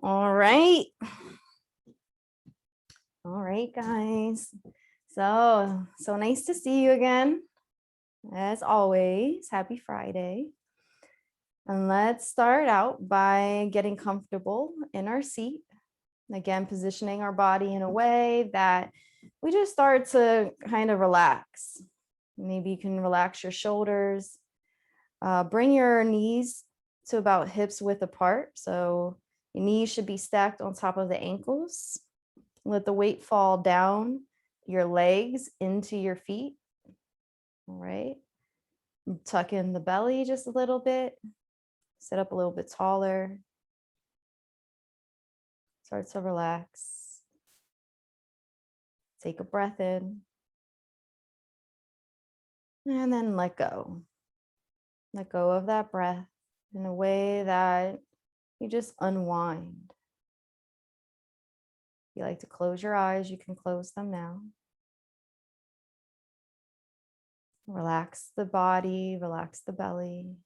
All right. All right, guys. So nice to see you again. As always, happy Friday. And let's start out by getting comfortable in our seat. Again, positioning our body in a way that we just start to kind of relax. Maybe you can relax your shoulders. Bring your knees to about hips width apart. So your knees should be stacked on top of the ankles. Let the weight fall down your legs into your feet. All right. Tuck in the belly just a little bit. Sit up a little bit taller. Start to relax. Take a breath in. And then let go. Let go of that breath in a way that you just unwind. If you like to close your eyes, you can close them now. Relax the body, relax the belly.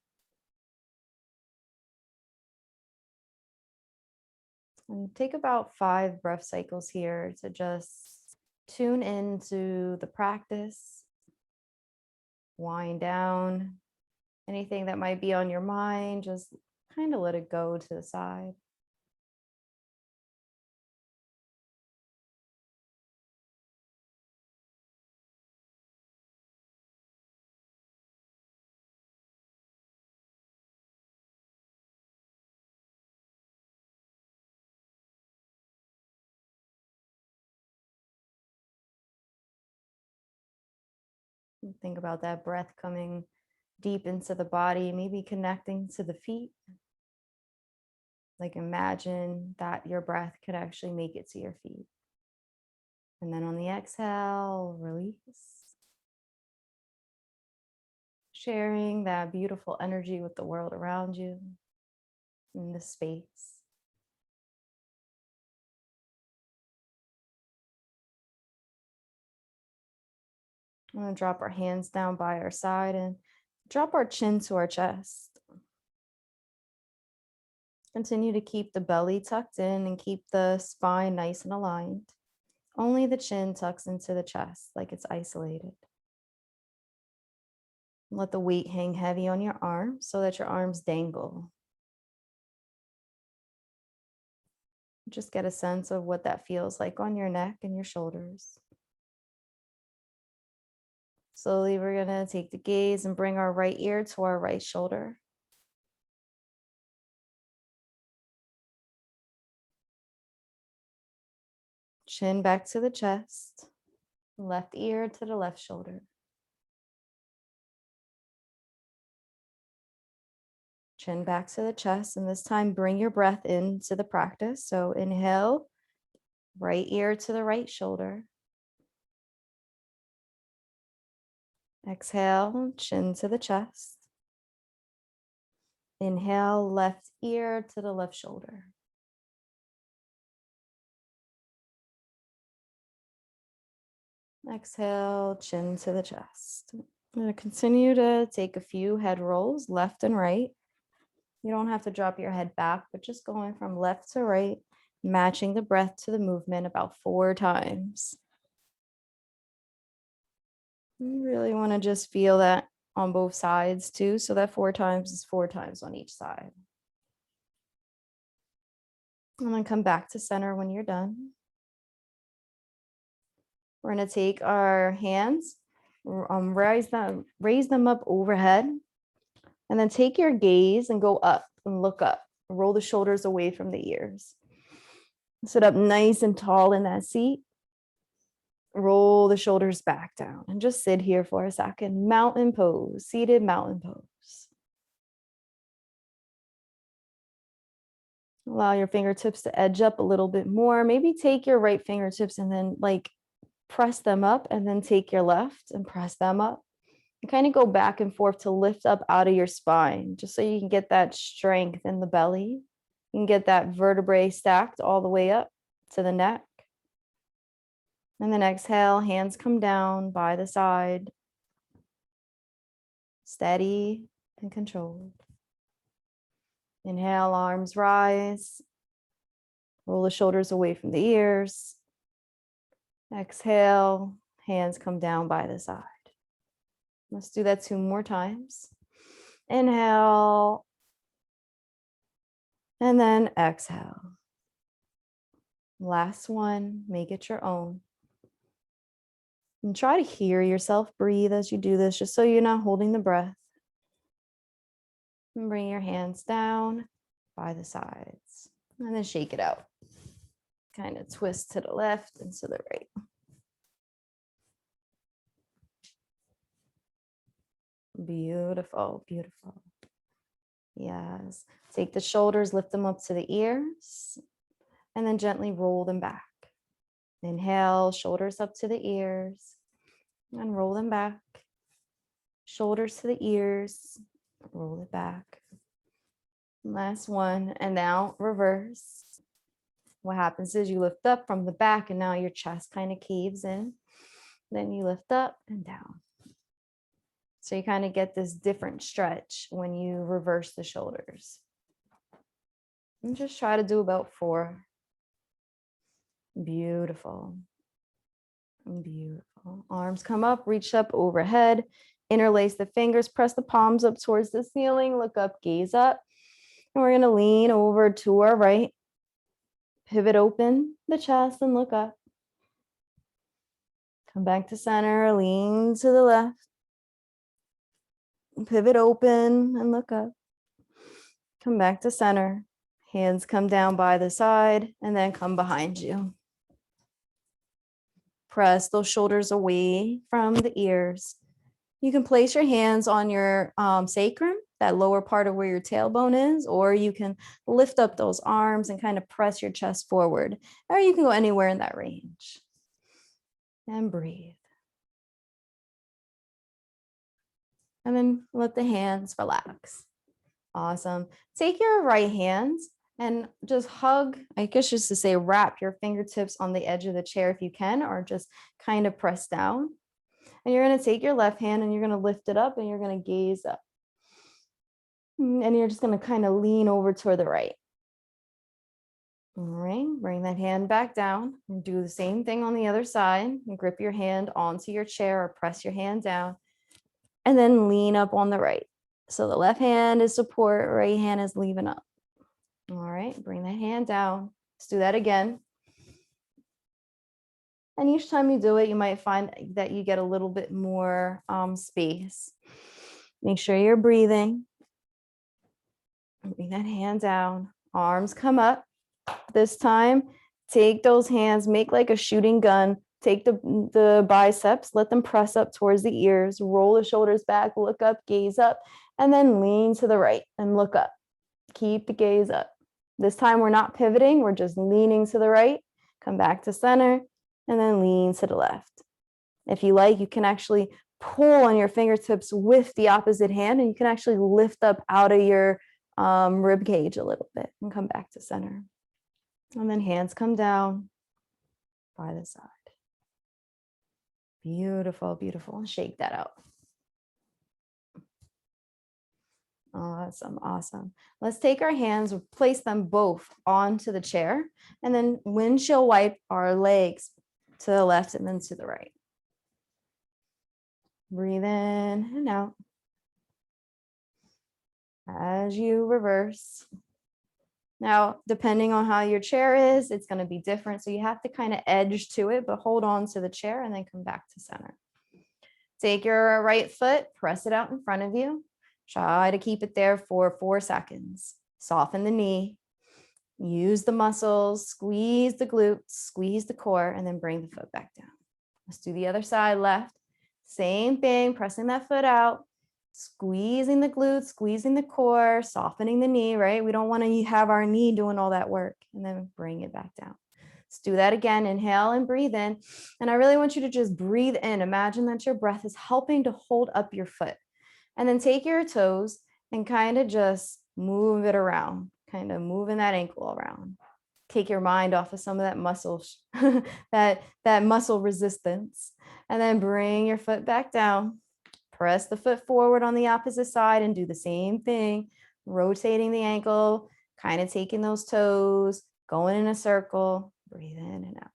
And take about 5 breath cycles here to just tune into the practice. Wind down anything that might be on your mind, just kind of let it go to the side. Think about that breath coming deep into the body, maybe connecting to the feet. Like imagine that your breath could actually make it to your feet. And then on the exhale, release. Sharing that beautiful energy with the world around you in the space. I'm going to drop our hands down by our side and drop our chin to our chest. Continue to keep the belly tucked in and keep the spine nice and aligned. Only the chin tucks into the chest like it's isolated. Let the weight hang heavy on your arms so that your arms dangle. Just get a sense of what that feels like on your neck and your shoulders. Slowly, we're going to take the gaze and bring our right ear to our right shoulder. Chin back to the chest. Left ear to the left shoulder. Chin back to the chest. And this time, bring your breath into the practice. So inhale, right ear to the right shoulder. Exhale, chin to the chest. Inhale, left ear to the left shoulder. Exhale, chin to the chest. I'm going to continue to take a few head rolls left and right. You don't have to drop your head back, but just going from left to right, matching the breath to the movement about 4 times. You really want to just feel that on both sides too. So that 4 times is 4 times on each side. And then come back to center when you're done. We're going to take our hands, raise them up overhead, and then take your gaze and go up and look up. Roll the shoulders away from the ears. Sit up nice and tall in that seat. Roll the shoulders back down and just sit here for a second. Mountain pose, seated mountain pose. Allow your fingertips to edge up a little bit more. Maybe take your right fingertips and then press them up, and then take your left and press them up. And kind of go back and forth to lift up out of your spine, just so you can get that strength in the belly. You can get that vertebrae stacked all the way up to the neck. And then exhale, hands come down by the side. Steady and controlled. Inhale, arms rise. Roll the shoulders away from the ears. Exhale, hands come down by the side. Let's do that 2 more times. Inhale, and then exhale. Last one, make it your own. And try to hear yourself breathe as you do this, just so you're not holding the breath. And bring your hands down by the sides. And then shake it out. Kind of twist to the left and to the right. Beautiful, beautiful. Yes. Take the shoulders, lift them up to the ears, and then gently roll them back. Inhale, shoulders up to the ears, and roll them back. Shoulders to the ears, roll it back. Last one, and now reverse. What happens is you lift up from the back, and now your chest kind of caves in. Then you lift up and down. So you kind of get this different stretch when you reverse the shoulders. And just try to do about 4. Beautiful. Beautiful. Arms come up, reach up overhead, interlace the fingers, press the palms up towards the ceiling, look up, gaze up. And we're going to lean over to our right. Pivot open the chest and look up. Come back to center, lean to the left. Pivot open and look up. Come back to center. Hands come down by the side and then come behind you. Press those shoulders away from the ears. You can place your hands on your sacrum, that lower part of where your tailbone is, or you can lift up those arms and kind of press your chest forward, or you can go anywhere in that range. And breathe. And then let the hands relax. Awesome. Take your right hands and just hug, I guess just to say wrap your fingertips on the edge of the chair if you can, or just kind of press down. And you're going to take your left hand and you're going to lift it up and you're going to gaze up. And you're just going to kind of lean over toward the right. All right, bring that hand back down and do the same thing on the other side. And grip your hand onto your chair or press your hand down. And then lean up on the right. So the left hand is support, right hand is leaving up. All right, bring that hand down. Let's do that again. And each time you do it, you might find that you get a little bit more space. Make sure you're breathing. Bring that hand down. Arms come up. This time, take those hands, make like a shooting gun. Take the biceps, let them press up towards the ears, roll the shoulders back, look up, gaze up, and then lean to the right and look up. Keep the gaze up. This time we're not pivoting, we're just leaning to the right, come back to center, and then lean to the left. If you like, you can actually pull on your fingertips with the opposite hand, and you can actually lift up out of your rib cage a little bit and come back to center. And then hands come down by the side. Beautiful, beautiful. Shake that out. Awesome, awesome. Let's take our hands, place them both onto the chair, and then windshield wipe our legs to the left and then to the right. Breathe in and out. As you reverse. Now, depending on how your chair is, it's going to be different. So you have to kind of edge to it, but hold on to the chair and then come back to center. Take your right foot, press it out in front of you. Try to keep it there for 4 seconds. Soften the knee. Use the muscles, squeeze the glutes, squeeze the core, and then bring the foot back down. Let's do the other side, left. Same thing, pressing that foot out. Squeezing the glutes, squeezing the core, softening the knee, right? We don't want to have our knee doing all that work, and then bring it back down. Let's do that again. Inhale and breathe in. And I really want you to just breathe in. Imagine that your breath is helping to hold up your foot. And then take your toes and kind of just move it around, kind of moving that ankle around. Take your mind off of some of that muscle, that muscle resistance. And then bring your foot back down. Press the foot forward on the opposite side and do the same thing, rotating the ankle, kind of taking those toes, going in a circle, breathe in and out.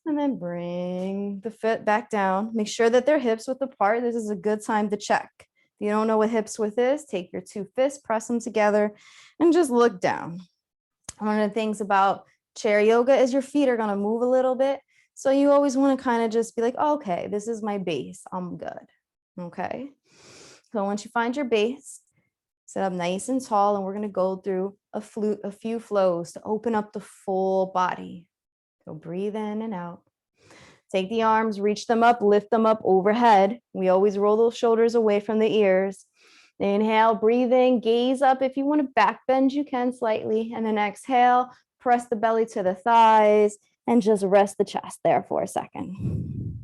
And then bring the foot back down. Make sure that they're hips width apart. This is a good time to check. If you don't know what hips width is, take your two fists, press them together, and just look down. One of the things about chair yoga is your feet are going to move a little bit. So you always want to kind of just be like, okay, this is my base. I'm good. Okay. So once you find your base, sit up nice and tall, and we're going to go through a few flows to open up the full body. So breathe in and out. Take the arms, reach them up, lift them up overhead. We always roll those shoulders away from the ears. Inhale, breathe in, gaze up. If you want to back bend, you can slightly. And then exhale, press the belly to the thighs and just rest the chest there for a second.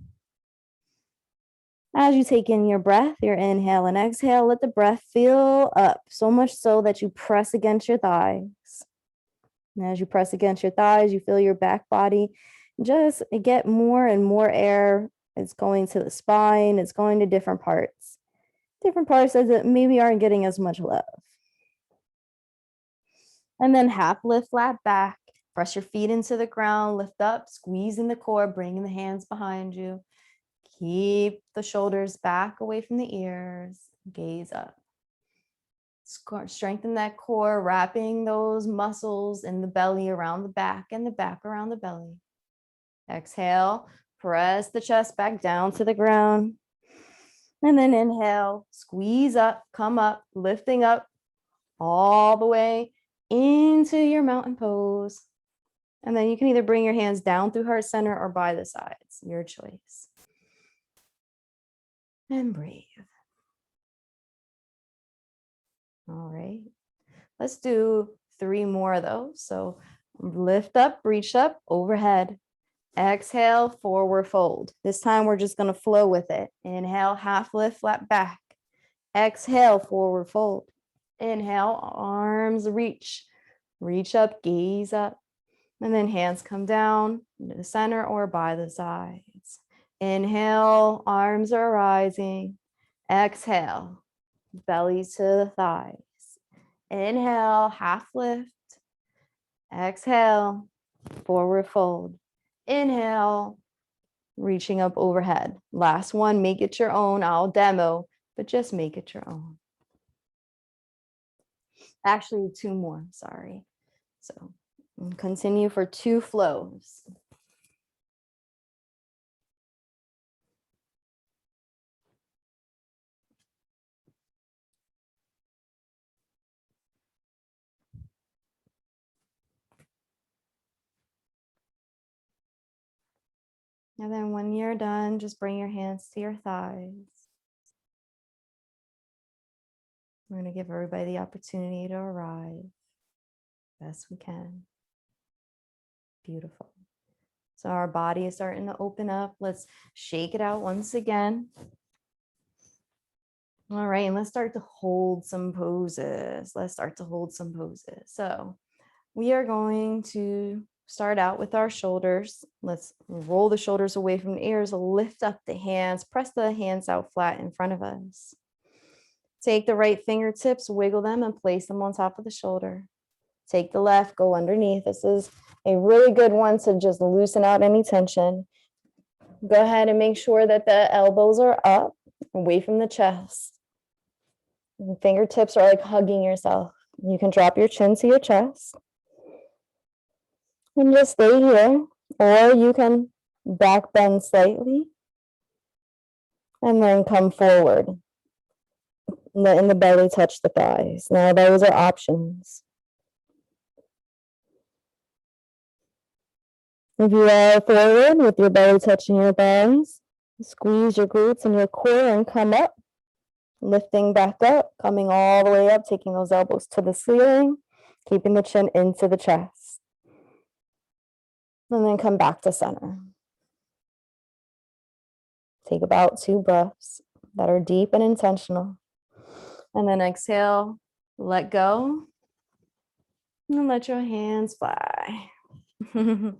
As you take in your breath, your inhale and exhale, let the breath fill up, so much so that you press against your thighs. And as you press against your thighs, you feel your back body just get more and more air. It's going to the spine. It's going to different parts that maybe aren't getting as much love. And then half lift, flat back. Press your feet into the ground, lift up, squeezing the core, bringing the hands behind you. Keep the shoulders back away from the ears. Gaze up. Strengthen that core, wrapping those muscles in the belly around the back and the back around the belly. Exhale, press the chest back down to the ground. And then inhale, squeeze up, come up, lifting up all the way into your mountain pose. And then you can either bring your hands down through heart center or by the sides, your choice. And breathe. All right. Let's do 3 more of those. So lift up, reach up, overhead. Exhale, forward fold. This time we're just going to flow with it. Inhale, half lift, flat back. Exhale, forward fold. Inhale, arms reach. Reach up, gaze up. And then hands come down to the center or by the sides. Inhale, arms are rising. Exhale, belly to the thighs. Inhale, half lift. Exhale, forward fold. Inhale, reaching up overhead. Last one, make it your own. I'll demo, but just make it your own. Actually, 2 more, sorry. So continue for 2 flows. And then when you're done, just bring your hands to your thighs. We're going to give everybody the opportunity to arrive best we can. Beautiful. So our body is starting to open up. Let's shake it out once again. All right, and let's start to hold some poses. So we are going to start out with our shoulders. Let's roll the shoulders away from the ears, lift up the hands, press the hands out flat in front of us. Take the right fingertips, wiggle them, and place them on top of the shoulder. Take the left, go underneath. This is a really good one to just loosen out any tension. Go ahead and make sure that the elbows are up, away from the chest. The fingertips are like hugging yourself. You can drop your chin to your chest. And just stay here, or you can back bend slightly and then come forward. Letting the belly touch the thighs. Now those are options. If you are forward with your belly touching your thighs, squeeze your glutes and your core and come up, lifting back up, coming all the way up, taking those elbows to the ceiling, keeping the chin into the chest. And then come back to center. Take about 2 breaths that are deep and intentional. And then exhale, let go, and let your hands fly. There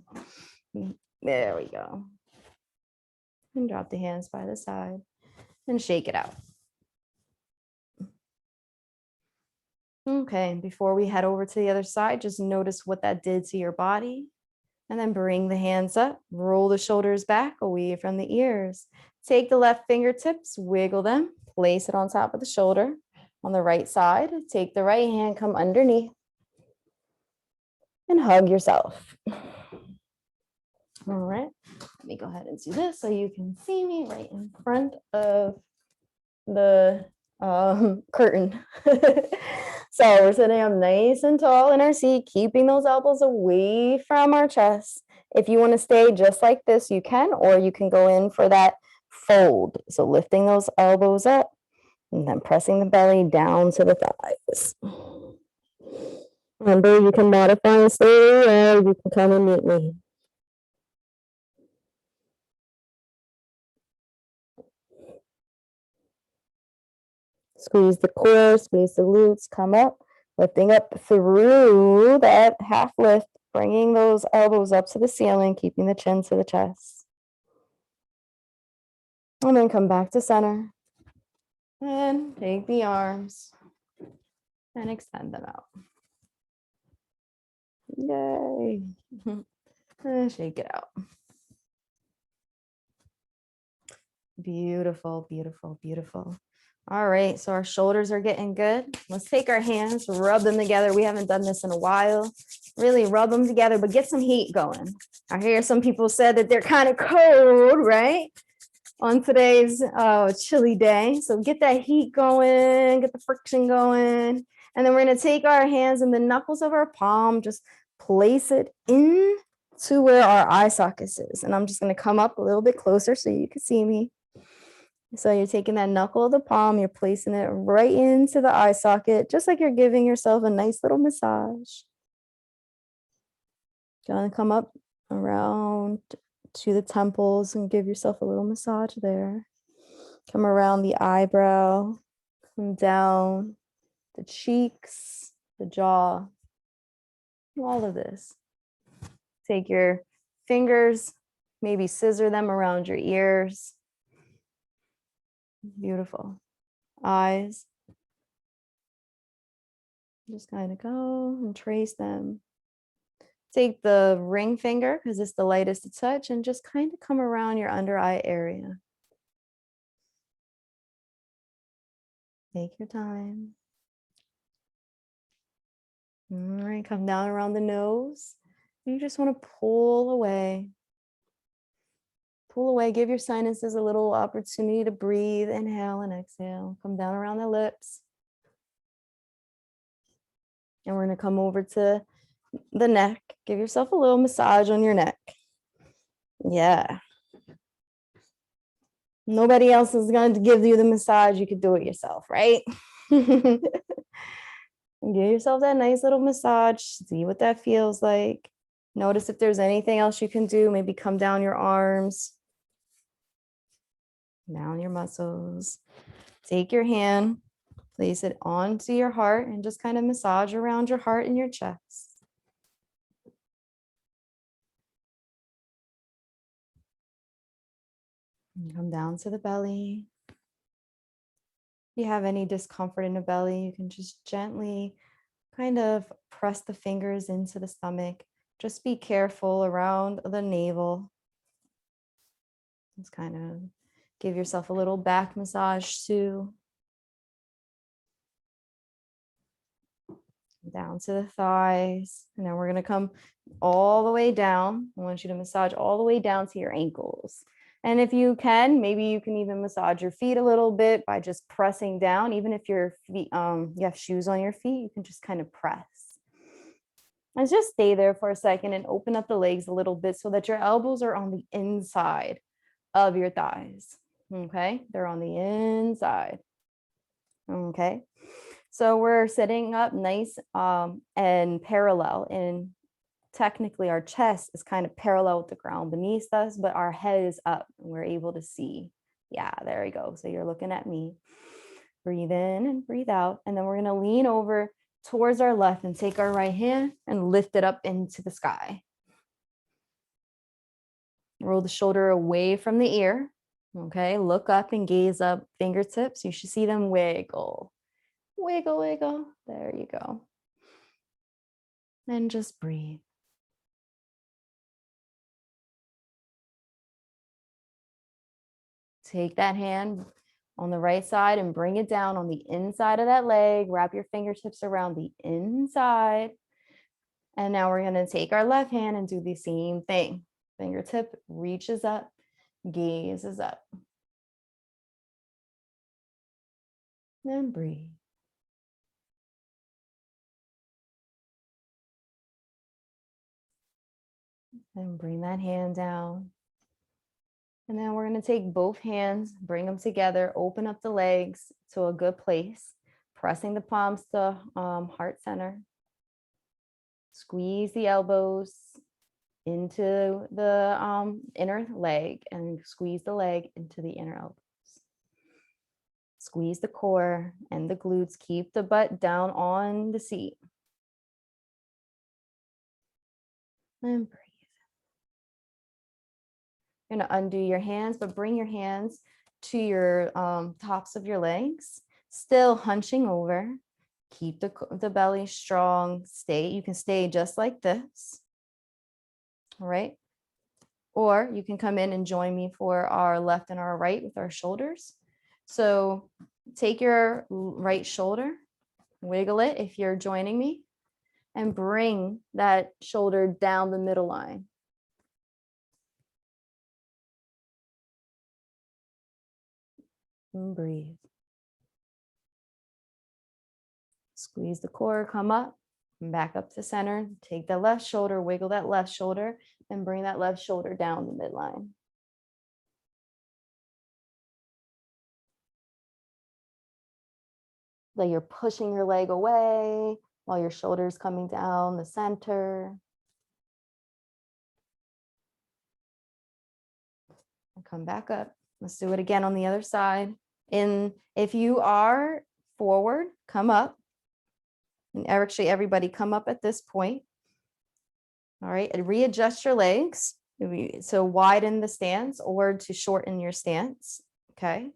we go. And drop the hands by the side and shake it out. Okay, before we head over to the other side, just notice what that did to your body. And then bring the hands up, roll the shoulders back away from the ears. Take the left fingertips, wiggle them, place it on top of the shoulder. On the right side, take the right hand, come underneath, and hug yourself. All right, let me go ahead and do this so you can see me right in front of the curtain. So we're sitting up nice and tall in our seat, keeping those elbows away from our chest. If you want to stay just like this, you can, or you can go in for that fold. So lifting those elbows up and then pressing the belly down to the thighs. Remember, you can modify and stay or you can come and meet me. Squeeze the core, squeeze the glutes, come up, lifting up through that half lift, bringing those elbows up to the ceiling, keeping the chin to the chest. And then come back to center. And take the arms and extend them out. Yay. And shake it out. Beautiful, beautiful, beautiful. All right, so our shoulders are getting good. Let's take our hands, rub them together. We haven't done this in a while. Really rub them together, but get some heat going. I hear some people said that they're kind of cold, right? On today's chilly day. So get that heat going, get the friction going. And then we're gonna take our hands and the knuckles of our palm, just place it into where our eye socket is. And I'm just gonna come up a little bit closer so you can see me. So you're taking that knuckle of the palm, you're placing it right into the eye socket, just like you're giving yourself a nice little massage. Gonna come up around to the temples and give yourself a little massage there. Come around the eyebrow, come down the cheeks, the jaw, all of this. Take your fingers, maybe scissor them around your ears. Beautiful. Eyes. Just kind of go and trace them. Take the ring finger, because it's the lightest to touch, and just kind of come around your under eye area. Take your time. All right, come down around the nose. You just want to pull away. Pull away, give your sinuses a little opportunity to breathe. Inhale and exhale. Come down around the lips. And we're going to come over to the neck. Give yourself a little massage on your neck. Yeah. Nobody else is going to give you the massage. You could do it yourself, right? Give yourself that nice little massage. See what that feels like. Notice if there's anything else you can do. Maybe come down your arms. Down your muscles. Take your hand, place it onto your heart, and just kind of massage around your heart and your chest. And come down to the belly. If you have any discomfort in the belly, you can just gently kind of press the fingers into the stomach. Just be careful around the navel. Just kind of give yourself a little back massage too. Down to the thighs. And then we're going to come all the way down. I want you to massage all the way down to your ankles. And if you can, maybe you can even massage your feet a little bit by just pressing down. Even if your feet, you have shoes on your feet, you can just kind of press. And just stay there for a second and open up the legs a little bit so that your elbows are on the inside of your thighs. Okay, they're on the inside. Okay, so we're sitting up nice and parallel, and technically our chest is kind of parallel with the ground beneath us, but our head is up and we're able to see. Yeah, there we go. So you're looking at me. Breathe in and breathe out, and then we're going to lean over towards our left and take our right hand and lift it up into the sky. Roll the shoulder away from the ear. Okay, look up and gaze up, fingertips. You should see them wiggle. Wiggle, wiggle. There you go. And just breathe. Take that hand on the right side and bring it down on the inside of that leg. Wrap your fingertips around the inside. And now we're going to take our left hand and do the same thing. Fingertip reaches up, gazes up. And breathe. And bring that hand down. And then we're going to take both hands, bring them together, open up the legs to a good place, pressing the palms to heart center. Squeeze the elbows into the inner leg and squeeze the leg into the inner elbows. Squeeze the core and the glutes. Keep the butt down on the seat. And breathe. You're going to undo your hands, but bring your hands to your tops of your legs, still hunching over. Keep the belly strong. You can stay just like this. All right. Or you can come in and join me for our left and our right with our shoulders. So take your right shoulder, wiggle it if you're joining me, and bring that shoulder down the middle line. And breathe. Squeeze the core, come up, and back up to center. Take the left shoulder, wiggle that left shoulder, and bring that left shoulder down the midline. Like you're pushing your leg away while your shoulder's coming down the center. And come back up. Let's do it again on the other side. If you are forward, come up. And actually, everybody come up at this point. All right, and readjust your legs. So widen the stance or to shorten your stance. Okay.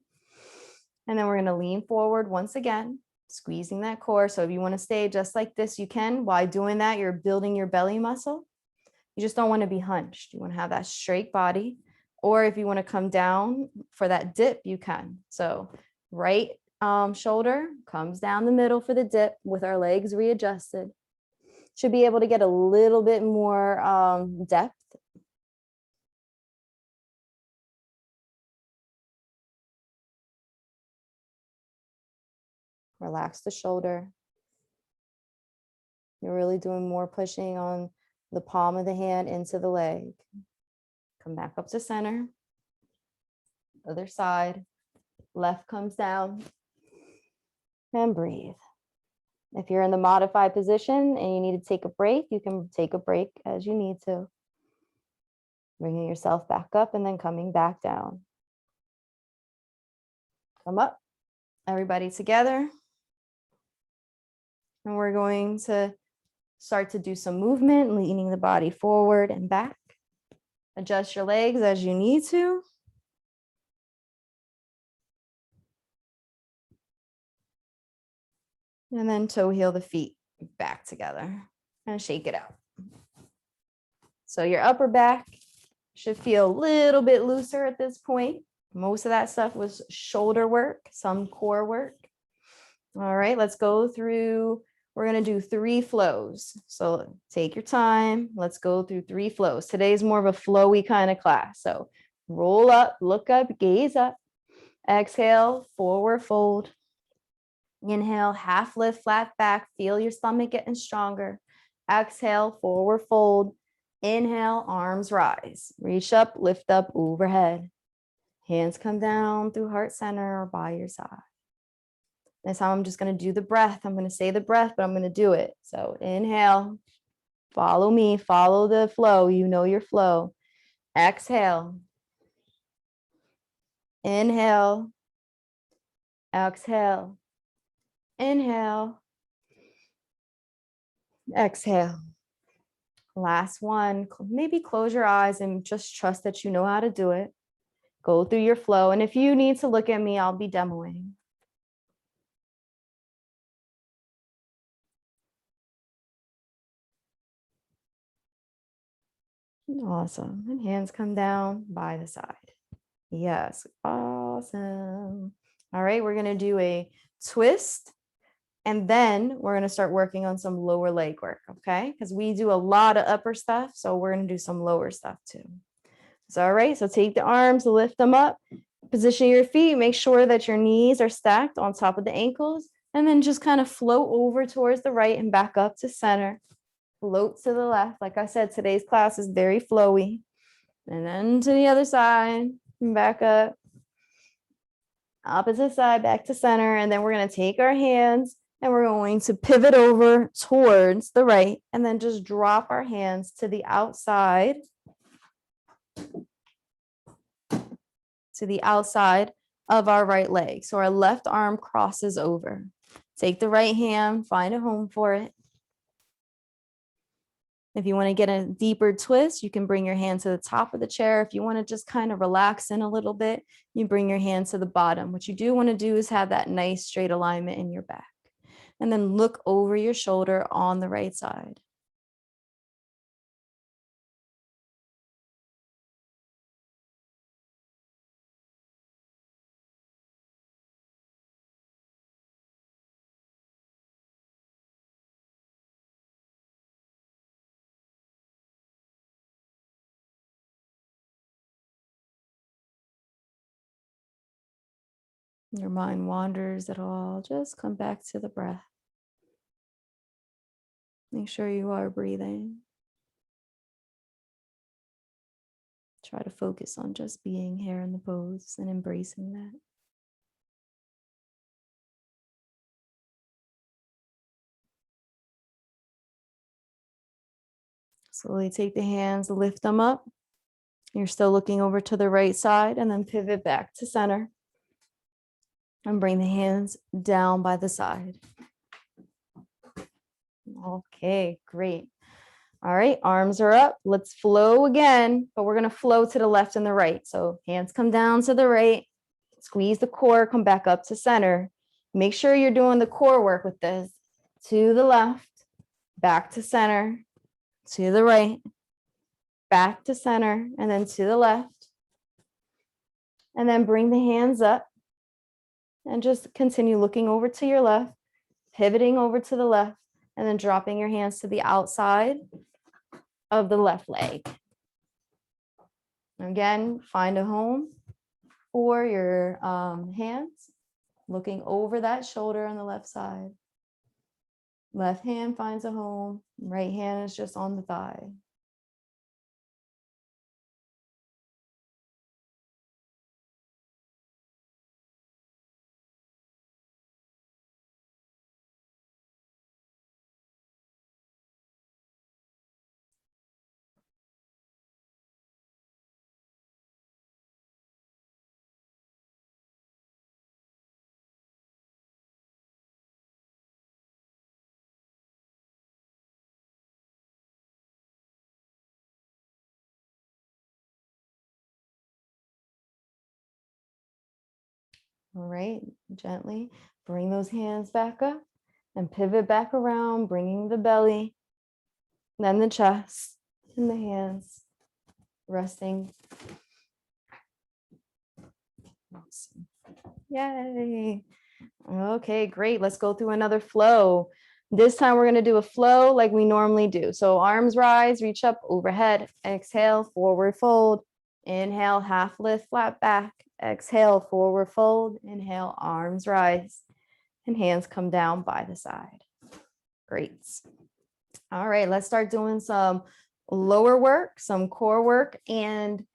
And then we're going to lean forward once again, squeezing that core. So if you want to stay just like this, you can. While doing that, you're building your belly muscle. You just don't want to be hunched. You want to have that straight body. Or if you want to come down for that dip, you can. So right shoulder comes down the middle for the dip with our legs readjusted. Should be able to get a little bit more depth. Relax the shoulder. You're really doing more pushing on the palm of the hand into the leg. Come back up to center. Other side. Left comes down. And breathe. If you're in the modified position and you need to take a break, you can take a break as you need to. Bringing yourself back up and then coming back down. Come up. Everybody together. And we're going to start to do some movement, leaning the body forward and back. Adjust your legs as you need to. And then toe heel the feet back together and shake it out. So your upper back should feel a little bit looser at this point. Most of that stuff was shoulder work, some core work. All right, let's go through. We're going to do 3 flows. So take your time. Let's go through 3 flows. Today's more of a flowy kind of class. So roll up, look up, gaze up. Exhale, forward fold. Inhale, half lift, flat back. Feel your stomach getting stronger. Exhale, forward fold. Inhale, arms rise. Reach up, lift up, overhead. Hands come down through heart center or by your side. This time I'm just going to do the breath. I'm going to say the breath, but I'm going to do it. So inhale, follow me, follow the flow. You know your flow. Exhale. Inhale. Exhale. Inhale. Exhale. Last one. Maybe close your eyes and just trust that you know how to do it. Go through your flow. And if you need to look at me, I'll be demoing. Awesome. And hands come down by the side. Yes. Awesome. All right, we're going to do a twist. And then we're going to start working on some lower leg work, okay? Because we do a lot of upper stuff, so we're going to do some lower stuff too. So, all right, so take the arms, lift them up, position your feet, make sure that your knees are stacked on top of the ankles, and then just kind of float over towards the right and back up to center. Float to the left. Like I said, today's class is very flowy. And then to the other side, and back up. Opposite side, back to center. And then we're going to take our hands and we're going to pivot over towards the right and then just drop our hands to the outside. To the outside of our right leg. So our left arm crosses over. Take the right hand, find a home for it. If you want to get a deeper twist, you can bring your hand to the top of the chair. If you want to just kind of relax in a little bit, you bring your hand to the bottom. What you do want to do is have that nice straight alignment in your back. And then look over your shoulder on the right side. Your mind wanders at all, just come back to the breath. Make sure you are breathing. Try to focus on just being here in the pose and embracing that. Slowly take the hands, lift them up. You're still looking over to the right side and then pivot back to center. And bring the hands down by the side. Okay, great. All right, arms are up. Let's flow again, but we're going to flow to the left and the right. So hands come down to the right, squeeze the core, come back up to center. Make sure you're doing the core work with this. To the left, back to center, to the right, back to center, and then to the left. And then bring the hands up and just continue looking over to your left, pivoting over to the left, and then dropping your hands to the outside of the left leg. Again, find a home for your hands, looking over that shoulder on the left side. Left hand finds a home, right hand is just on the thigh. All right, gently bring those hands back up and pivot back around, bringing the belly, then the chest and the hands resting. Awesome. Yay. Okay, great. Let's go through another flow. This time we're going to do a flow like we normally do. So arms rise, reach up overhead, exhale, forward fold, inhale, half lift, flat back, exhale, forward fold, inhale, arms rise, and hands come down by the side. Great. All right, let's start doing some lower work, some core work. And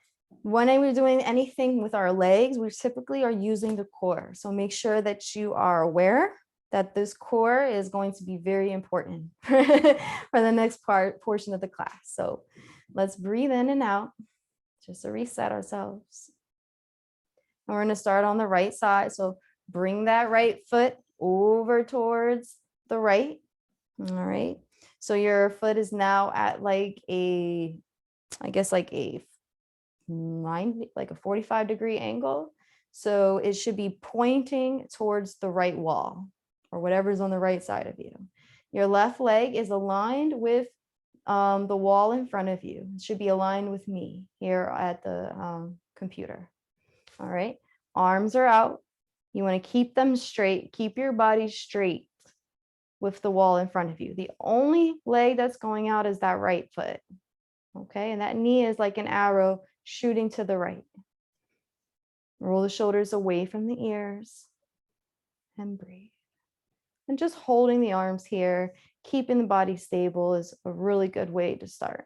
when we're doing anything with our legs, we typically are using the core. So make sure that you are aware that this core is going to be very important for the next portion of the class. So let's breathe in and out just to reset ourselves. And we're going to start on the right side. So bring that right foot over towards the right. All right. So your foot is now at like a, I guess like a 45-degree angle. So it should be pointing towards the right wall or whatever's on the right side of you. Your left leg is aligned with the wall in front of you. It should be aligned with me here at the computer. All right, arms are out. You want to keep them straight. Keep your body straight with the wall in front of you. The only leg that's going out is that right foot. Okay, and that knee is like an arrow shooting to the right. Roll the shoulders away from the ears and breathe. And just holding the arms here, keeping the body stable is a really good way to start.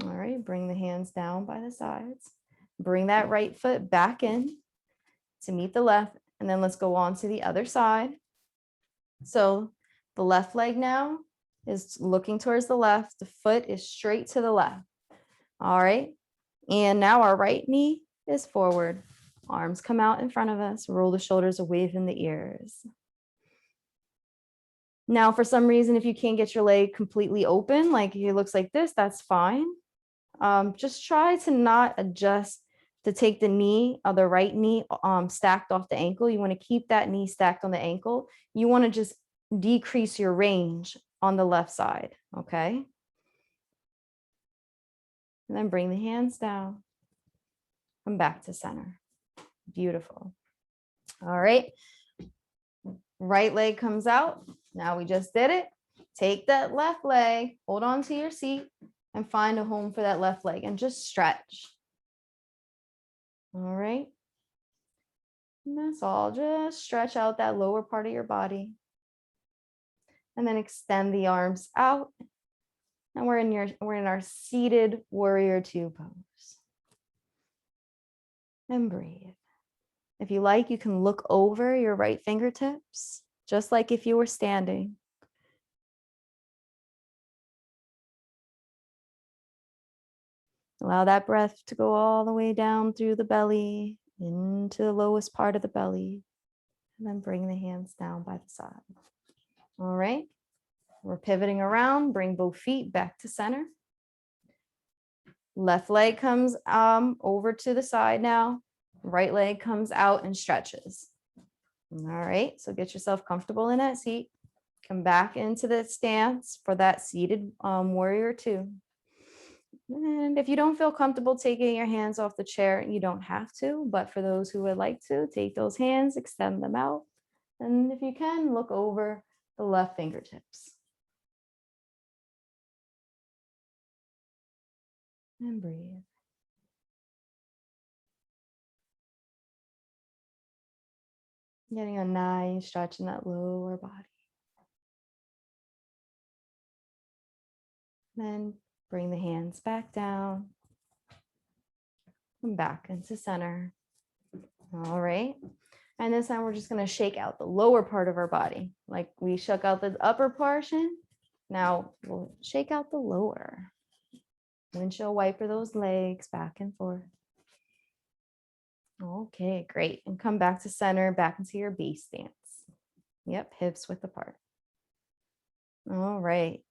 All right, bring the hands down by the sides. Bring that right foot back in to meet the left, and then let's go on to the other side. So the left leg now is looking towards the left. The foot is straight to the left. All right, and now our right knee is forward. Arms come out in front of us. Roll the shoulders away from the ears. Now, for some reason, if you can't get your leg completely open, like it looks like this, that's fine. Just try to not adjust to take the knee, the right knee stacked off the ankle. You want to keep that knee stacked on the ankle. You want to just decrease your range on the left side, okay? And then bring the hands down. Come back to center. Beautiful. All right. Right leg comes out. Now we just did it. Take that left leg, hold on to your seat, and find a home for that left leg and just stretch. All right. And that's all. Just stretch out that lower part of your body. And then extend the arms out. And we're in our seated warrior two pose. And breathe. If you like, you can look over your right fingertips, just like if you were standing. Allow that breath to go all the way down through the belly, into the lowest part of the belly, and then bring the hands down by the side. All right, we're pivoting around, bring both feet back to center. Left leg comes over to the side now. Right leg comes out and stretches. All right, so get yourself comfortable in that seat. Come back into the stance for that seated warrior two. And if you don't feel comfortable taking your hands off the chair, you don't have to, but for those who would like to, take those hands, extend them out. And if you can, look over the left fingertips. And breathe. Getting a nice stretch in that lower body. Then bring the hands back down and back into center. All right. And this time we're just going to shake out the lower part of our body. Like we shook out the upper portion. Now we'll shake out the lower. Windshield wiper those legs back and forth. Okay, great. And come back to center, back into your base stance. Yep, hips width apart. All right.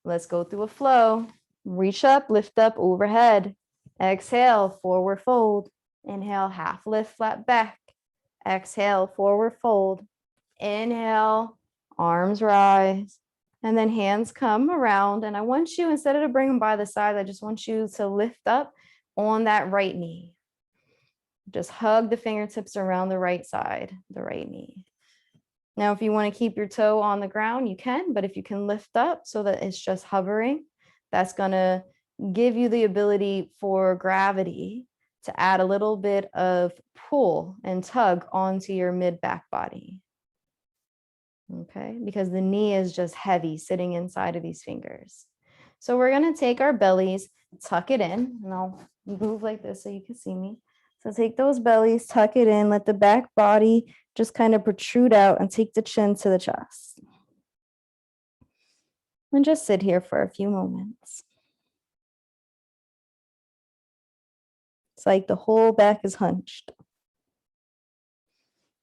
Let's go through a flow. Reach up, lift up, overhead. Exhale, forward fold. Inhale, half lift, flat back. Exhale, forward fold. Inhale, arms rise. And then hands come around. And I want you, instead of to bring them by the side, I just want you to lift up on that right knee. Just hug the fingertips around the right side, the right knee. Now, if you want to keep your toe on the ground, you can, but if you can lift up so that it's just hovering, that's going to give you the ability for gravity to add a little bit of pull and tug onto your mid-back body. Okay, because the knee is just heavy sitting inside of these fingers. So we're going to take our bellies, tuck it in, and I'll move like this so you can see me. So take those bellies, tuck it in, let the back body just kind of protrude out and take the chin to the chest. And just sit here for a few moments. It's like the whole back is hunched.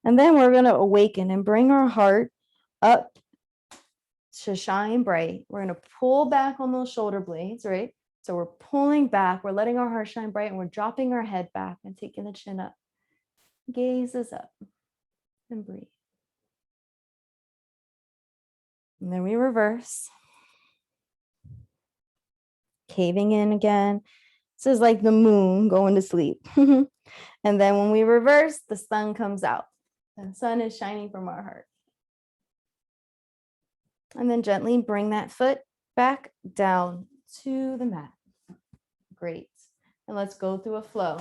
And then we're going to awaken and bring our heart up to shine bright. We're going to pull back on those shoulder blades, right? So we're pulling back, we're letting our heart shine bright, and we're dropping our head back and taking the chin up. Gaze is up and breathe. And then we reverse. caving in again. This is like the moon going to sleep. And then when we reverse, the sun comes out. The sun is shining from our heart. And then gently bring that foot back down to the mat. Great. And let's go through a flow.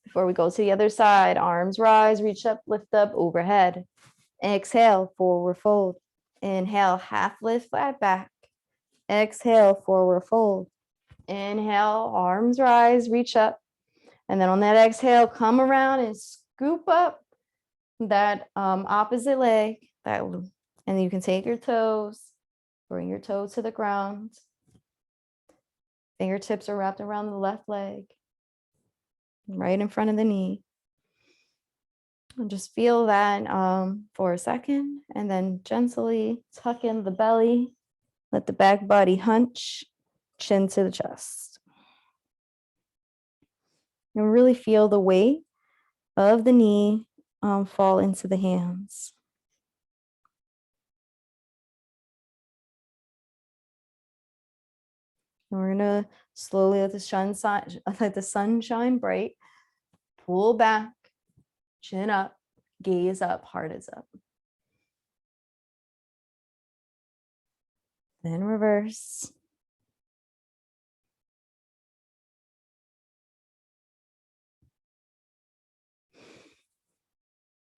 Before we go to the other side, arms rise, reach up, lift up, overhead. Exhale, forward fold. Inhale, half lift, flat back. Exhale, forward fold. Inhale, arms rise, reach up. And then on that exhale, come around and scoop up that opposite leg. And you can take your toes, bring your toes to the ground. Fingertips are wrapped around the left leg, right in front of the knee. And just feel that for a second, and then gently tuck in the belly. Let the back body hunch, chin to the chest. And really feel the weight of the knee fall into the hands. And we're gonna slowly let the sun shine bright. Pull back, chin up, gaze up, heart is up. Then reverse.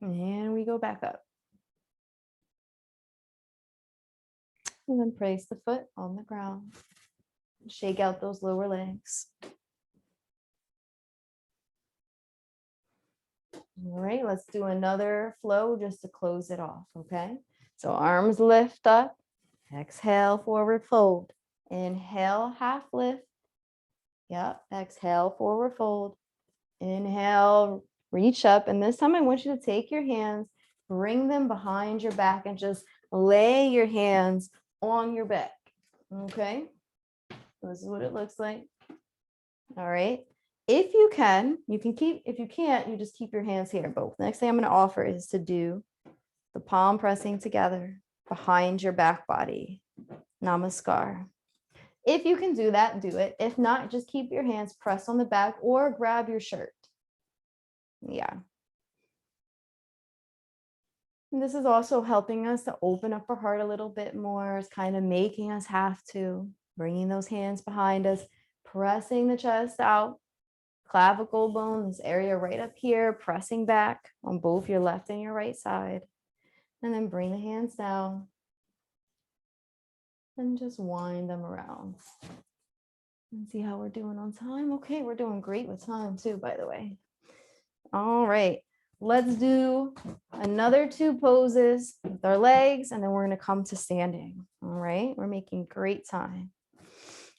And we go back up. And then place the foot on the ground. Shake out those lower legs. All right, let's do another flow just to close it off, okay? So arms lift up. Exhale, forward fold. Inhale, half lift. Yep, exhale, forward fold. Inhale, reach up. And this time I want you to take your hands, bring them behind your back, and just lay your hands on your back, okay? This is what it looks like. All right. If you can keep, if you can't, you just keep your hands here. But the next thing I'm going to offer is to do the palm pressing together behind your back body. Namaskar. If you can do that, do it. If not, just keep your hands pressed on the back or grab your shirt. Yeah. And this is also helping us to open up our heart a little bit more. It's kind of making us have to, bringing those hands behind us, pressing the chest out, clavicle bone, this area right up here, pressing back on both your left and your right side. And then bring the hands down and just wind them around. And see how we're doing on time. Okay, we're doing great with time too, by the way. All right, let's do another 2 poses with our legs, and then we're going to come to standing. All right, we're making great time.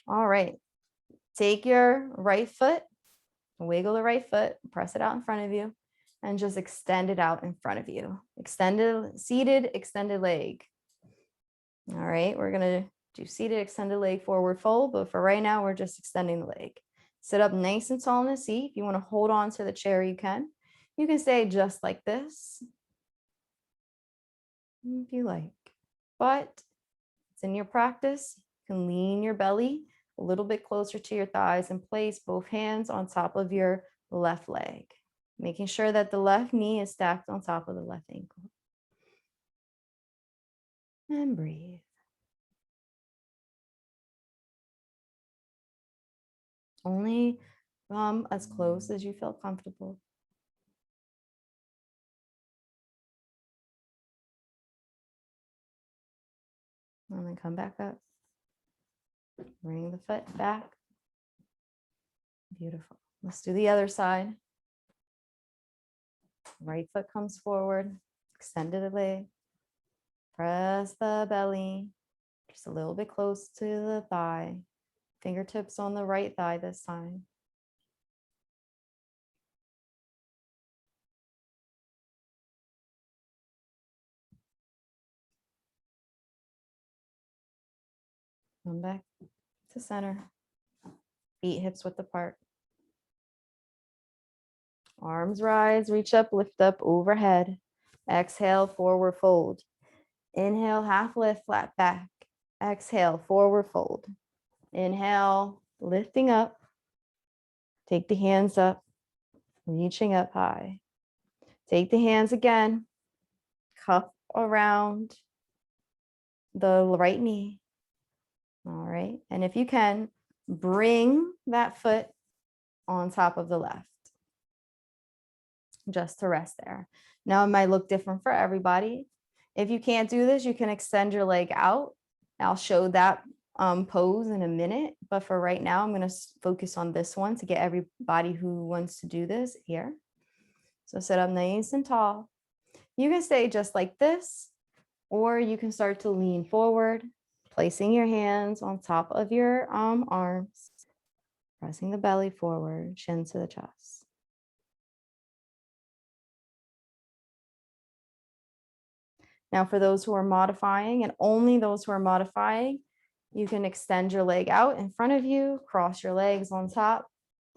All right, take your right foot, wiggle the right foot, press it out in front of you, and just extend it out in front of you. Extended, seated, extended leg. All right, we're going to do seated, extended leg, forward fold, but for right now, we're just extending the leg. Sit up nice and tall in the seat. If you want to hold on to the chair, you can. You can stay just like this if you like, but it's in your practice. You can lean your belly a little bit closer to your thighs and place both hands on top of your left leg, making sure that the left knee is stacked on top of the left ankle. And breathe. Only as close as you feel comfortable. And then come back up. Bring the foot back. Beautiful. Let's do the other side. Right foot comes forward. Extended the leg. Press the belly. Just a little bit close to the thigh. Fingertips on the right thigh this time. Come back to center. Feet hips width apart. Arms rise, reach up, lift up, overhead. Exhale, forward fold. Inhale, half lift, flat back. Exhale, forward fold. Inhale, lifting up. Take the hands up, reaching up high. Take the hands again, cuff around the right knee. All right. And if you can, bring that foot on top of the left, just to rest there. Now it might look different for everybody. If you can't do this, you can extend your leg out. I'll show that pose in a minute, but for right now, I'm going to focus on this one to get everybody who wants to do this here. So sit up nice and tall. You can stay just like this, or you can start to lean forward, placing your hands on top of your arms, pressing the belly forward, chin to the chest. Now, for those who are modifying, and only those who are modifying, you can extend your leg out in front of you, cross your legs on top,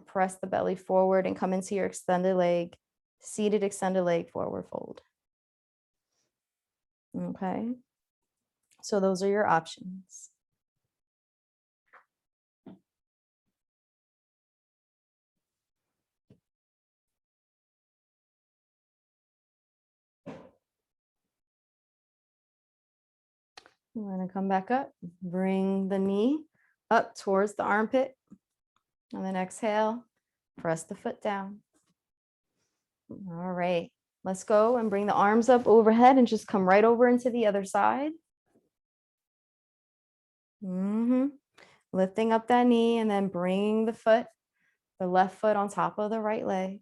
press the belly forward, and come into your extended leg, seated extended leg forward fold. Okay, so those are your options. We're going to come back up, bring the knee up towards the armpit, and then exhale, press the foot down. All right, let's go and bring the arms up overhead and just come right over into the other side. Lifting up that knee and then bringing the left foot on top of the right leg.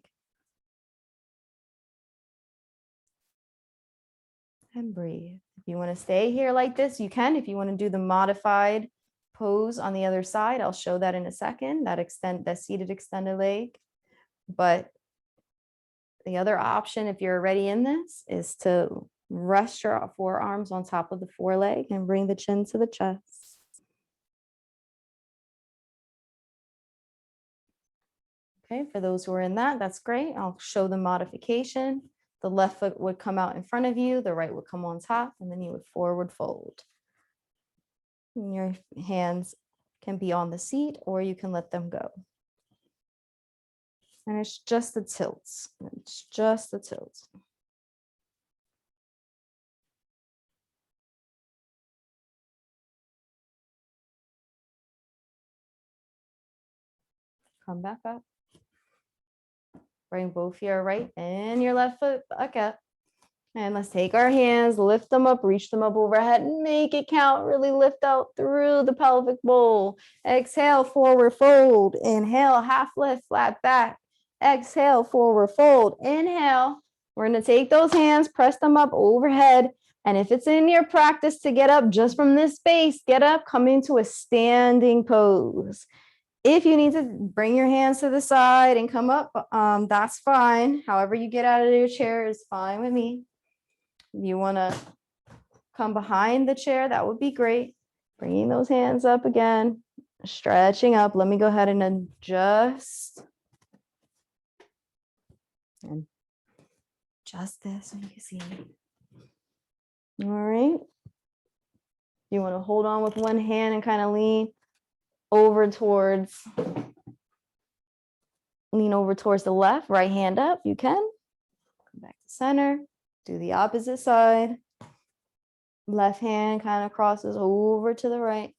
And breathe. If you want to stay here like this, you can. If you want to do the modified pose on the other side, I'll show that in a second, that seated extended leg. But the other option, if you're already in this, is to rest your forearms on top of the foreleg and bring the chin to the chest. Okay, for those who are in that, that's great. I'll show the modification. The left foot would come out in front of you, the right would come on top, and then you would forward fold. And your hands can be on the seat or you can let them go. And it's just the tilts. It's just the tilts. Come back up. Bring both your right and your left foot back up. And let's take our hands, lift them up, reach them up overhead, and make it count. Really lift out through the pelvic bowl. Exhale, forward fold. Inhale, half lift, flat back. Exhale, forward fold. Inhale. We're going to take those hands, press them up overhead. And if it's in your practice to get up just from this space, get up, come into a standing pose. If you need to bring your hands to the side and come up, that's fine. However you get out of your chair is fine with me. If you want to come behind the chair, that would be great. Bringing those hands up again, stretching up. Let me go ahead and adjust. And adjust this so you can see. All right. You want to hold on with one hand and kind of lean over towards the left, right hand up. You can. Come back to center. Do the opposite side. Left hand kind of crosses over to the right.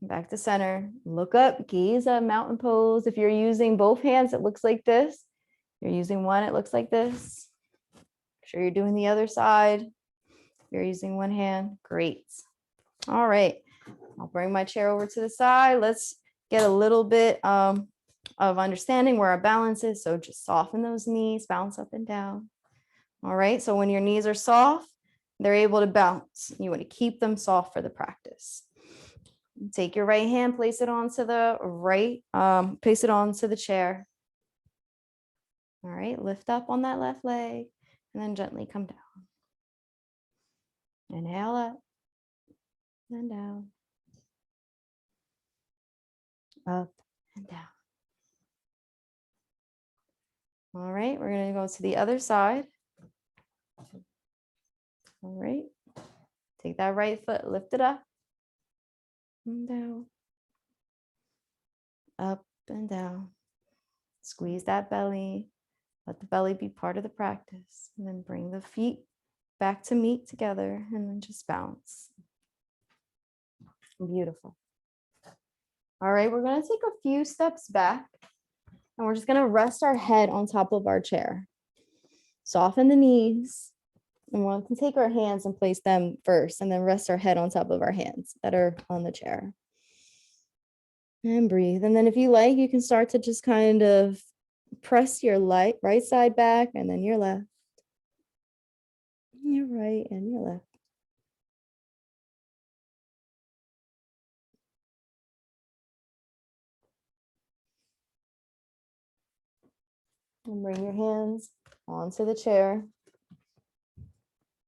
Back to center. Look up, gaze up, mountain pose. If you're using both hands, it looks like this. If you're using one, it looks like this. Make sure you're doing the other side. If you're using one hand, great. All right. I'll bring my chair over to the side. Let's get a little bit of understanding where our balance is. So just soften those knees, bounce up and down. All right, so when your knees are soft, they're able to bounce. You want to keep them soft for the practice. Take your right hand, place it onto the right, place it onto the chair. All right, lift up on that left leg and then gently come down. Inhale up and down. Up and down. All right, we're going to go to the other side. All right, take that right foot, lift it up and down. up and down. Squeeze that belly. Let the belly be part of the practice. And then bring the feet back to meet together and then just bounce. Beautiful. All right, we're going to take a few steps back and we're just going to rest our head on top of our chair. Soften the knees. And we're going to take our hands and place them first and then rest our head on top of our hands that are on the chair. And breathe. And then if you like, you can start to just kind of press your right side back and then your left. Your right and your left. And bring your hands onto the chair.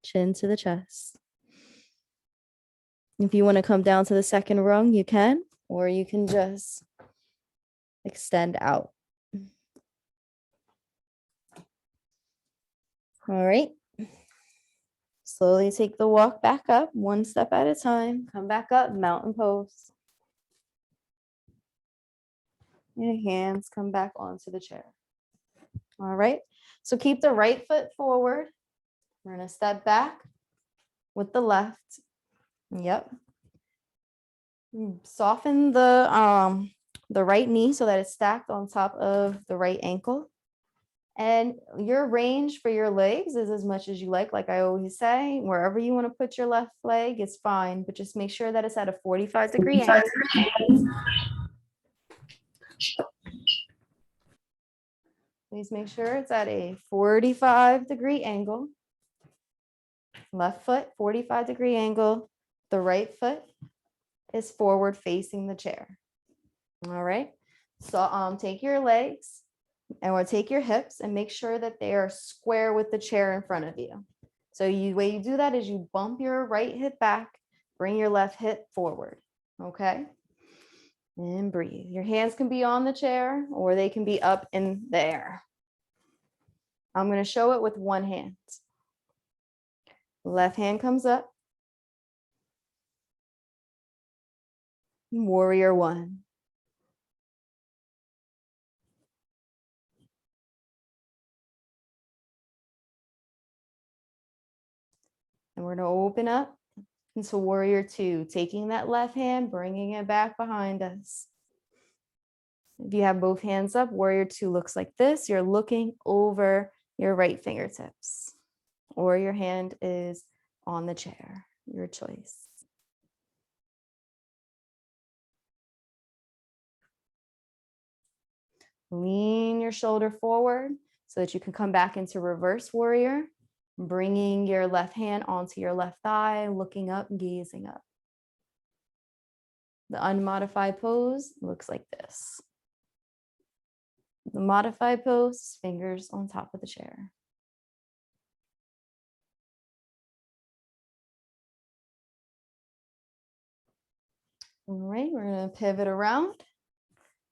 Chin to the chest. If you want to come down to the second rung, you can, or you can just extend out. All right. Slowly take the walk back up, one step at a time. Come back up, mountain pose. Your hands come back onto the chair. All right. So keep the right foot forward. We're going to step back with the left. Yep. Soften the right knee so that it's stacked on top of the right ankle. And your range for your legs is as much as you like I always say. Wherever you want to put your left leg is fine, but just make sure that it's at a 45-degree angle. Please make sure it's at a 45-degree angle. Left foot, 45-degree angle. The right foot is forward facing the chair. All right. So take your legs and we'll take your hips and make sure that they are square with the chair in front of you. So the way you do that is you bump your right hip back, bring your left hip forward. Okay. And breathe. Your hands can be on the chair or they can be up in the air. I'm going to show it with one hand. Left hand comes up. Warrior one. And we're going to open up into warrior two, taking that left hand, bringing it back behind us. If you have both hands up, warrior two looks like this. You're looking over your right fingertips, or your hand is on the chair, your choice. Lean your shoulder forward so that you can come back into reverse warrior, bringing your left hand onto your left thigh, looking up, gazing up. The unmodified pose looks like this. The modified pose, fingers on top of the chair. All right, we're going to pivot around,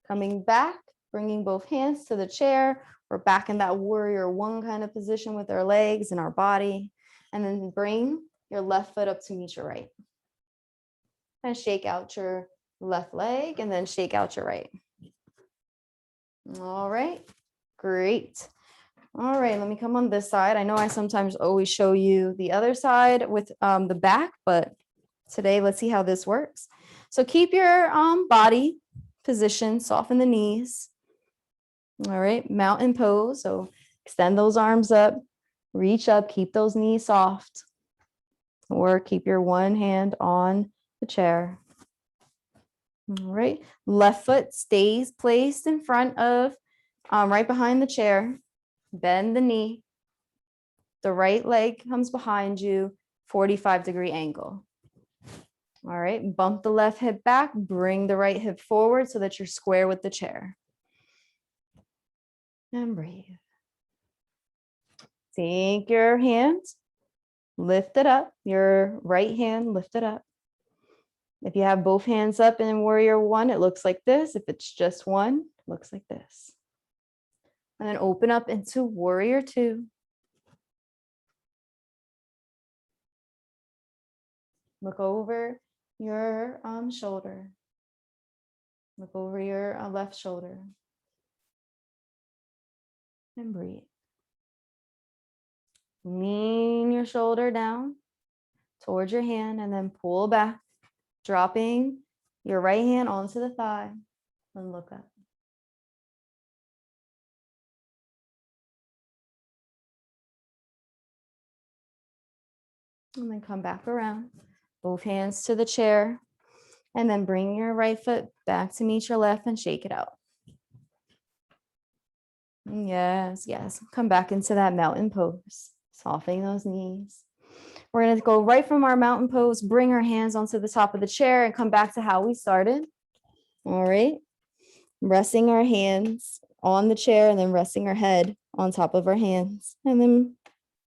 coming back, bringing both hands to the chair. We're back in that warrior one kind of position with our legs and our body. And then bring your left foot up to meet your right. And shake out your left leg and then shake out your right. All right, great. All right, let me come on this side. I know I sometimes always show you the other side with the back, but today let's see how this works. So keep your body position, soften the knees. All right, mountain pose. So extend those arms up, reach up, keep those knees soft, or keep your one hand on the chair. All right, left foot stays placed in front of, right behind the chair. Bend the knee. The right leg comes behind you, 45-degree angle. All right, bump the left hip back, bring the right hip forward so that you're square with the chair. And breathe. Take your hands, lift it up, your right hand, lift it up. If you have both hands up in warrior one, it looks like this. If it's just one, it looks like this. And then open up into warrior two. Look over your shoulder. Look over your left shoulder and breathe. Lean your shoulder down towards your hand and then pull back, dropping your right hand onto the thigh and look up. And then come back around, both hands to the chair, and then bring your right foot back to meet your left and shake it out. Yes, yes. Come back into that mountain pose, softening those knees. We're going to go right from our mountain pose, bring our hands onto the top of the chair and come back to how we started. All right. Resting our hands on the chair and then resting our head on top of our hands. And then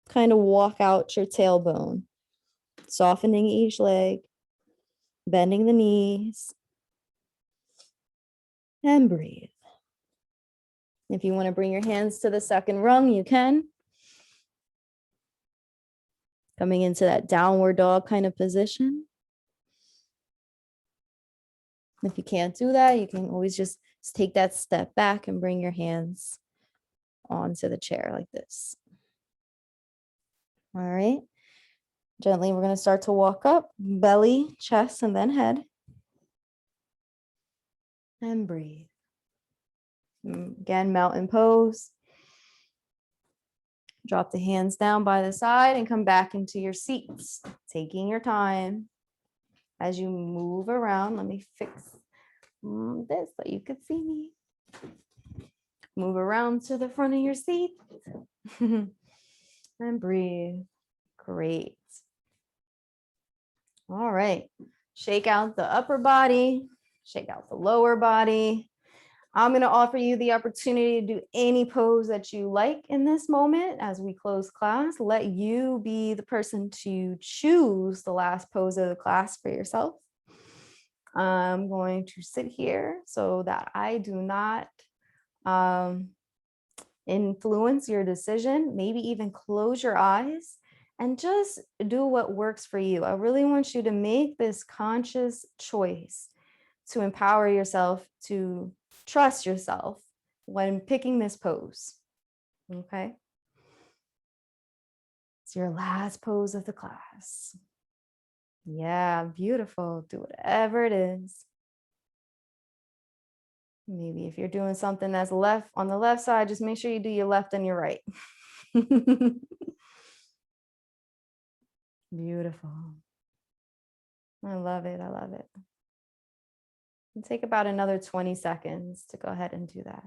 kind of walk out your tailbone, softening each leg, bending the knees, and breathe. If you want to bring your hands to the second rung, you can. Coming into that downward dog kind of position. If you can't do that, you can always just take that step back and bring your hands onto the chair like this. All right. Gently, we're going to start to walk up, belly, chest, and then head. And breathe. Again, mountain pose. Drop the hands down by the side and come back into your seats, taking your time. As you move around, let me fix this so you could see me. Move around to the front of your seat and breathe. Great. All right. Shake out the upper body, shake out the lower body. I'm going to offer you the opportunity to do any pose that you like in this moment as we close class. Let you be the person to choose the last pose of the class for yourself. I'm going to sit here so that I do not influence your decision. Maybe even close your eyes and just do what works for you. I really want you to make this conscious choice to empower yourself, to trust yourself when picking this pose. Okay. It's your last pose of the class. Yeah, beautiful. Do whatever it is. Maybe if you're doing something that's left on the left side, just make sure you do your left and your right. Beautiful. I love it. I love it. And take about another 20 seconds to go ahead and do that.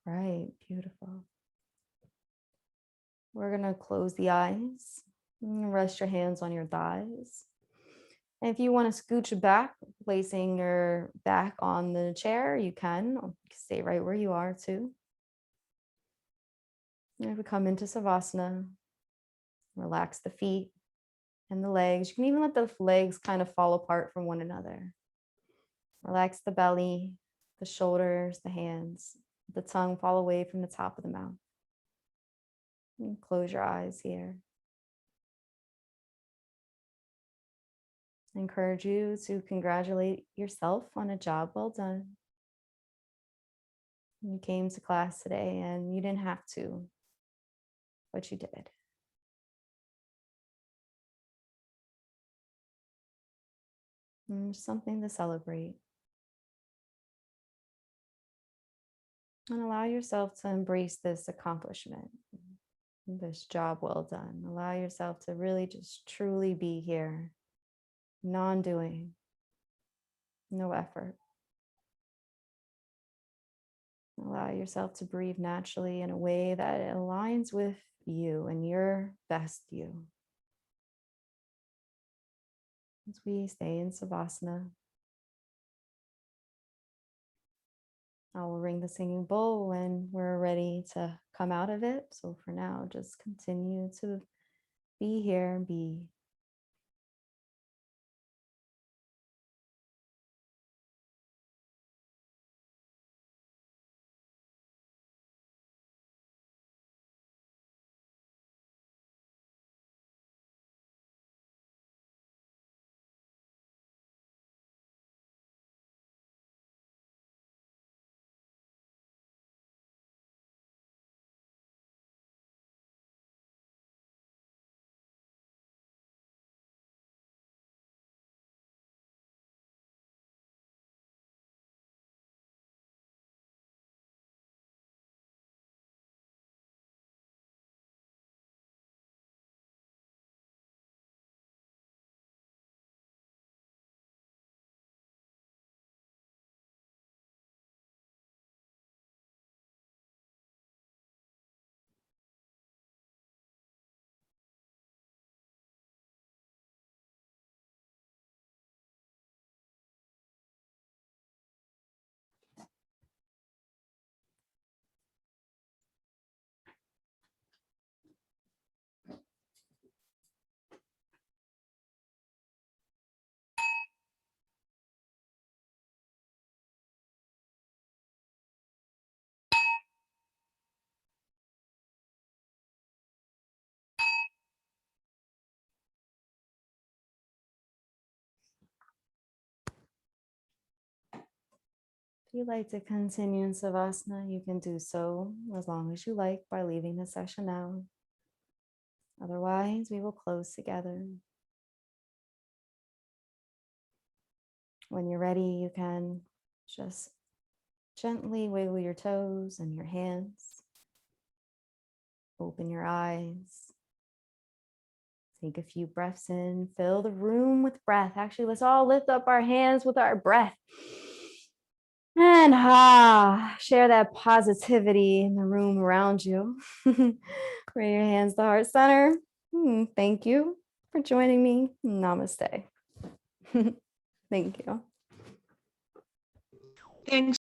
Right, beautiful. We're gonna close the eyes and rest your hands on your thighs. And if you want to scooch back, placing your back on the chair, you can. Or you can stay right where you are too. And if we come into Savasana, relax the feet and the legs. You can even let the legs kind of fall apart from one another. Relax the belly, the shoulders, the hands, the tongue fall away from the top of the mouth. And close your eyes here. I encourage you to congratulate yourself on a job well done. You came to class today and you didn't have to, but you did. And there's something to celebrate. And allow yourself to embrace this accomplishment, this job well done. Allow yourself to really just truly be here, non-doing, no effort. Allow yourself to breathe naturally in a way that aligns with you and your best you. As we stay in Savasana, I will ring the singing bowl when we're ready to come out of it. So for now, just continue to Be here and be. If you'd like to continue in Savasana, you can do so as long as you like by leaving the session now. Otherwise, we will close together. When you're ready, you can just gently wiggle your toes and your hands. Open your eyes. Take a few breaths in. Fill the room with breath. Actually, let's all lift up our hands with our breath. And share that positivity in the room around you. Bring your hands to heart center. Thank you for joining me. Namaste. Thank you. Thanks.